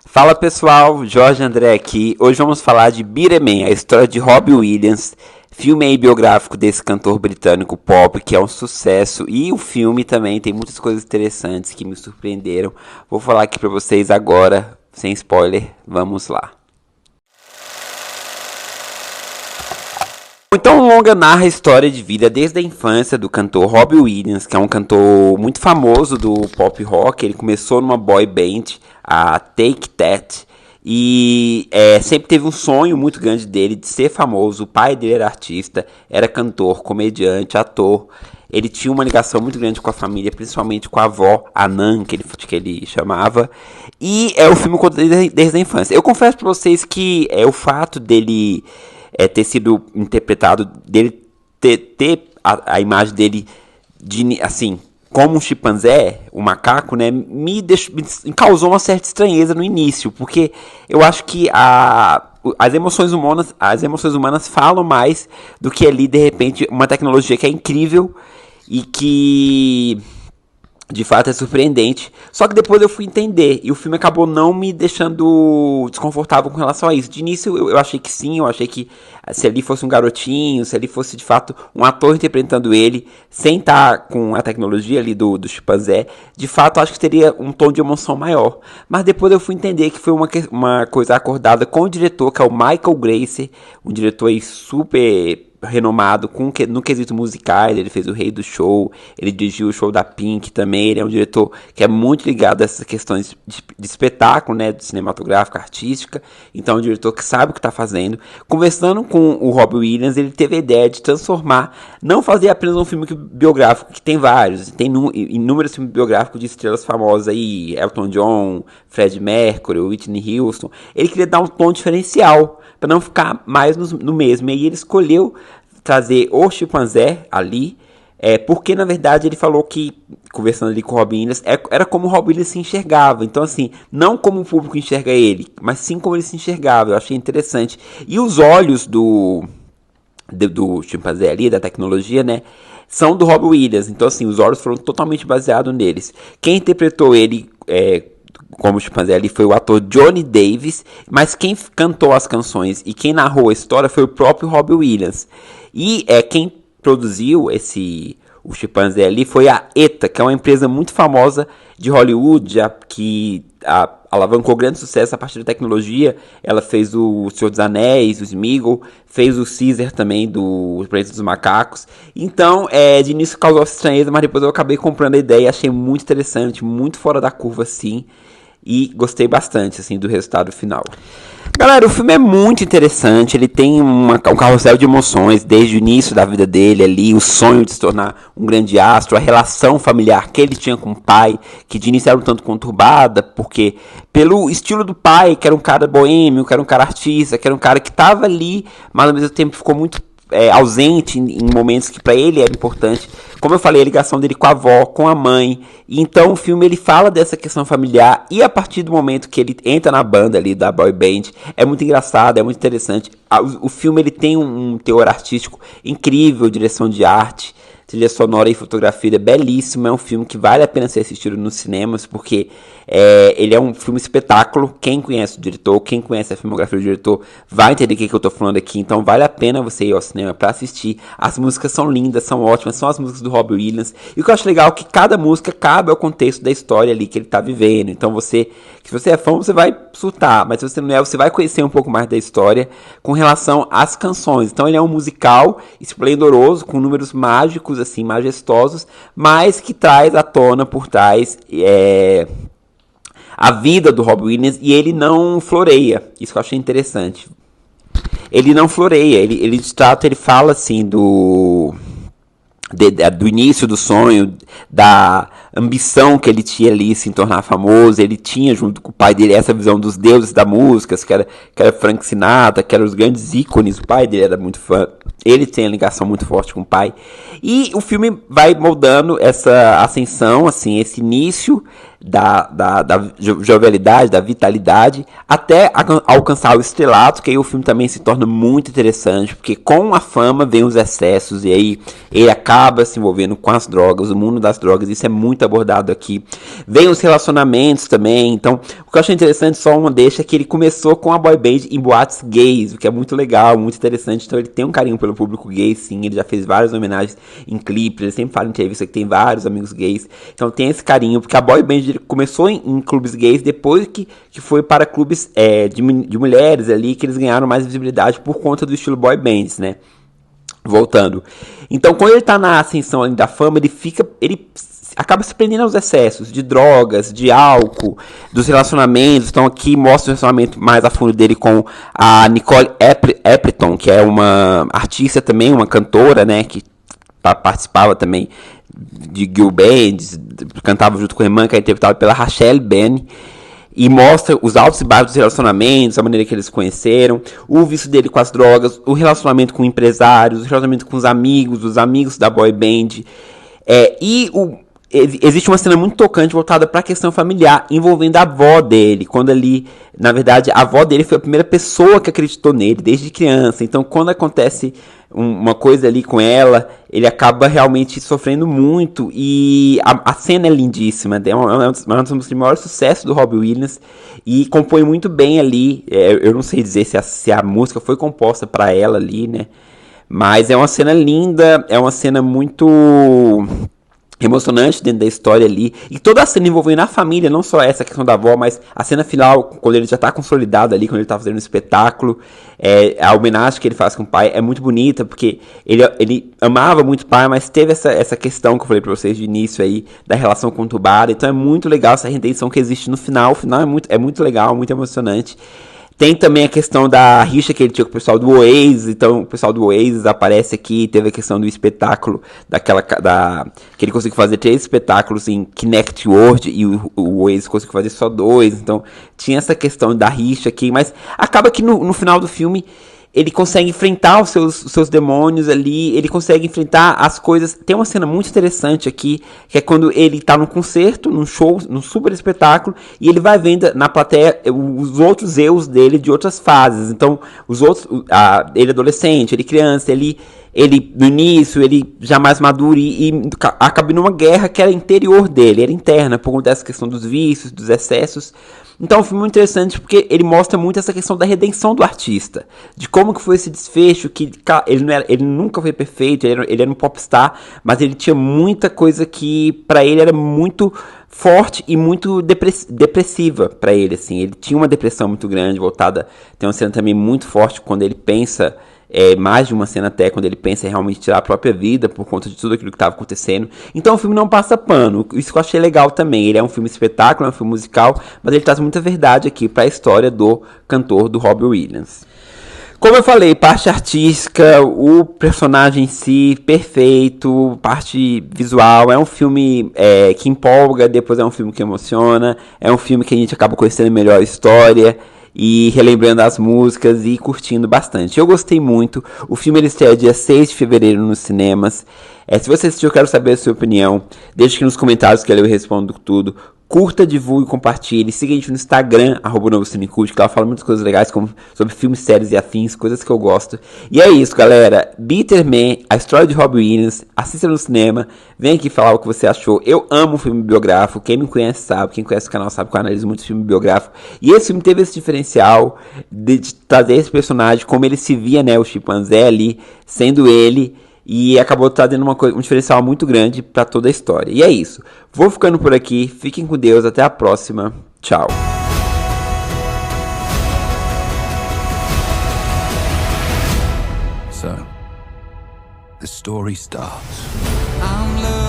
Fala pessoal, Jorge André aqui. Hoje vamos falar de Beat 'Em Man, a história de Robbie Williams, filme aí biográfico desse cantor britânico pop que é um sucesso. E o filme também tem muitas coisas interessantes que me surpreenderam. Vou falar aqui pra vocês agora, sem spoiler. Vamos lá. Então, o longa narra a história de vida desde a infância do cantor Robbie Williams, que é um cantor muito famoso do pop rock. Ele começou numa boy band, a Take That, e sempre teve um sonho muito grande dele de ser famoso. O pai dele era artista, era cantor, comediante, ator. Ele tinha uma ligação muito grande com a família, principalmente com a avó, a Nan, que ele chamava. E o filme conta desde a infância. Eu confesso pra vocês que o fato dele ter sido interpretado, dele ter a imagem dele assim, como um chimpanzé, um macaco, né, me causou uma certa estranheza no início, porque eu acho que as emoções humanas falam mais do que ali, de repente, uma tecnologia que é incrível e que de fato é surpreendente. Só que depois eu fui entender. E o filme acabou não me deixando desconfortável com relação a isso. De início eu achei que sim. Eu achei que se ali fosse um garotinho, se ali fosse de fato um ator interpretando ele, sem estar com a tecnologia ali do chimpanzé, de fato acho que teria um tom de emoção maior. Mas depois eu fui entender que foi uma coisa acordada com o diretor, que é o Michael Gracie. Um diretor aí super renomado no quesito musicais. Ele fez o Rei do Show, ele dirigiu o show da Pink também. Ele é um diretor que é muito ligado a essas questões de espetáculo, né, de cinematográfica, artística. Então é um diretor que sabe o que está fazendo. Conversando com o Robbie Williams, ele teve a ideia de transformar, não fazer apenas um filme biográfico, que tem vários, tem inúmeros filmes biográficos de estrelas famosas aí, Elton John, Freddie Mercury, Whitney Houston. Ele queria dar um tom diferencial, para não ficar mais no mesmo. E aí ele escolheu trazer o chimpanzé ali, porque na verdade ele falou que, conversando ali com o Robbie Williams, era como o Robbie Williams se enxergava. Então assim, não como o público enxerga ele, mas sim como ele se enxergava. Eu achei interessante. E os olhos do chimpanzé ali, da tecnologia, né, são do Robbie Williams. Então assim, os olhos foram totalmente baseados neles. Quem interpretou ele como chimpanzé ali foi o ator Johnny Davis, mas quem cantou as canções e quem narrou a história foi o próprio Robbie Williams. E quem produziu o chimpanzé ali foi a ETA, que é uma empresa muito famosa de Hollywood, que alavancou grande sucesso a partir da tecnologia. Ela fez o Senhor dos Anéis, o Sméagol, fez o Caesar também, do Planeta dos Macacos. Então, de início causou estranheza, mas depois eu acabei comprando a ideia e achei muito interessante, muito fora da curva, assim. E gostei bastante, assim, do resultado final. Galera, o filme é muito interessante. Ele tem um carrossel de emoções desde o início da vida dele ali, o sonho de se tornar um grande astro, a relação familiar que ele tinha com o pai, que de início era um tanto conturbada, porque pelo estilo do pai, que era um cara boêmio, que era um cara artista, que era um cara que estava ali, mas ao mesmo tempo ficou muito ausente em momentos que para ele era importante. Como eu falei, a ligação dele com a avó, com a mãe. E então o filme ele fala dessa questão familiar, e a partir do momento que ele entra na banda ali da boy band, é muito engraçado, é muito interessante. O filme ele tem um teor artístico incrível, direção de arte, trilha sonora e fotografia belíssima. É um filme que vale a pena ser assistido nos cinemas, porque ele é um filme espetáculo. Quem conhece o diretor, quem conhece a filmografia do diretor, vai entender o que eu tô falando aqui. Então vale a pena você ir ao cinema para assistir. As músicas são lindas, são ótimas, são as músicas do Robbie Williams. E o que eu acho legal é que cada música cabe ao contexto da história ali que ele tá vivendo. Então se você é fã, você vai surtar, mas se você não é, você vai conhecer um pouco mais da história com relação às canções. Então ele é um musical esplendoroso, com números mágicos, assim, majestosos, mas que traz à tona por trás a vida do Robbie Williams, e ele não floreia. Isso que eu achei interessante. Ele não floreia, ele fala assim do início do sonho, da ambição que ele tinha ali se tornar famoso. Ele tinha junto com o pai dele essa visão dos deuses da música, que era Frank Sinatra, que eram os grandes ícones. O pai dele era muito fã, ele tem a ligação muito forte com o pai. E o filme vai moldando essa ascensão, assim, esse início da jovialidade, da vitalidade, até alcançar o estrelato, que aí o filme também se torna muito interessante, porque com a fama vem os excessos, e aí ele acaba se envolvendo com as drogas, o mundo das drogas. Isso é muito muito abordado aqui. Vem os relacionamentos também. Então, o que eu achei interessante, só uma deixa, é que ele começou com a boy band em boates gays, o que é muito legal, muito interessante. Então, ele tem um carinho pelo público gay, sim. Ele já fez várias homenagens em clipes, ele sempre fala em entrevista que tem vários amigos gays. Então, tem esse carinho, porque a boy band começou em clubes gays, depois que foi para clubes de mulheres ali, que eles ganharam mais visibilidade por conta do estilo boy bands, né? Voltando. Então, quando ele tá na ascensão ali da fama, ele acaba se prendendo aos excessos de drogas, de álcool, dos relacionamentos. Então, aqui mostra o relacionamento mais a fundo dele com a Nicole Appleton, que é uma artista também, uma cantora, né, que participava também de girl bands, cantava junto com a irmã, que é interpretada pela Rachel Benny. E mostra os altos e baixos dos relacionamentos, a maneira que eles se conheceram, o vício dele com as drogas, o relacionamento com empresários, o relacionamento com os amigos da boy band. Existe uma cena muito tocante voltada para a questão familiar, envolvendo a avó dele, quando ali, na verdade, a avó dele foi a primeira pessoa que acreditou nele, desde criança. Então, quando acontece uma coisa ali com ela, ele acaba realmente sofrendo muito, e a cena é lindíssima, é um dos maiores sucessos do Robbie Williams, e compõe muito bem ali. Eu não sei dizer se a música foi composta para ela ali, né, mas é uma cena linda, é uma cena muito emocionante dentro da história ali, e toda a cena envolvendo a família, não só essa questão da avó, mas a cena final, quando ele já tá consolidado ali, quando ele tá fazendo um espetáculo, a homenagem que ele faz com o pai é muito bonita, porque ele amava muito o pai, mas teve essa questão que eu falei pra vocês de início aí, da relação conturbada. Então é muito legal essa redenção que existe no final. O final é muito legal, muito emocionante. Tem também a questão da rixa que ele tinha com o pessoal do Oasis. Então o pessoal do Oasis aparece aqui. Teve a questão do espetáculo, que ele conseguiu fazer 3 espetáculos em Kinect World, e o Oasis conseguiu fazer só 2. Então tinha essa questão da rixa aqui, mas acaba que no final do filme ele consegue enfrentar os seus demônios ali, ele consegue enfrentar as coisas. Tem uma cena muito interessante aqui, que é quando ele tá num concerto, num show, num super espetáculo, e ele vai vendo na plateia os outros eus dele de outras fases. Então, ele adolescente, ele criança, ele no início, ele já mais maduro, e acaba numa guerra que era interior dele, era interna, por conta dessa questão dos vícios, dos excessos. Então é um filme muito interessante, porque ele mostra muito essa questão da redenção do artista, de como que foi esse desfecho, que ele nunca foi perfeito, ele era um popstar, mas ele tinha muita coisa que pra ele era muito forte e muito depressiva pra ele, assim. Ele tinha uma depressão muito grande, voltada. Tem uma cena também muito forte quando ele pensa, mais de uma cena até, quando ele pensa em realmente tirar a própria vida por conta de tudo aquilo que estava acontecendo. Então o filme não passa pano, isso que eu achei legal também. Ele é um filme espetáculo, é um filme musical, mas ele traz muita verdade aqui para a história do cantor, do Robbie Williams. Como eu falei, parte artística, o personagem em si, perfeito, parte visual, é um filme que empolga, depois é um filme que emociona, é um filme que a gente acaba conhecendo melhor a história e relembrando as músicas e curtindo bastante. Eu gostei muito. O filme ele estreia dia 6 de fevereiro nos cinemas. Se você assistiu, eu quero saber a sua opinião. Deixe aqui nos comentários que eu respondo tudo. Curta, divulgue, compartilhe. Siga a gente no Instagram, @NovoCineCult, que ela fala muitas coisas legais sobre filmes, séries e afins, coisas que eu gosto. E é isso, galera. Bitter Man, a história de Robbie Williams. Assista no cinema. Vem aqui falar o que você achou. Eu amo filme biográfico. Quem me conhece sabe. Quem conhece o canal sabe que eu analiso muito filme biográfico. E esse filme teve esse diferencial de trazer esse personagem, como ele se via, né? O chimpanzé ali, sendo ele. E acabou trazendo um diferencial muito grande para toda a história. E é isso. Vou ficando por aqui. Fiquem com Deus. Até a próxima. Tchau. So, the story starts. I'm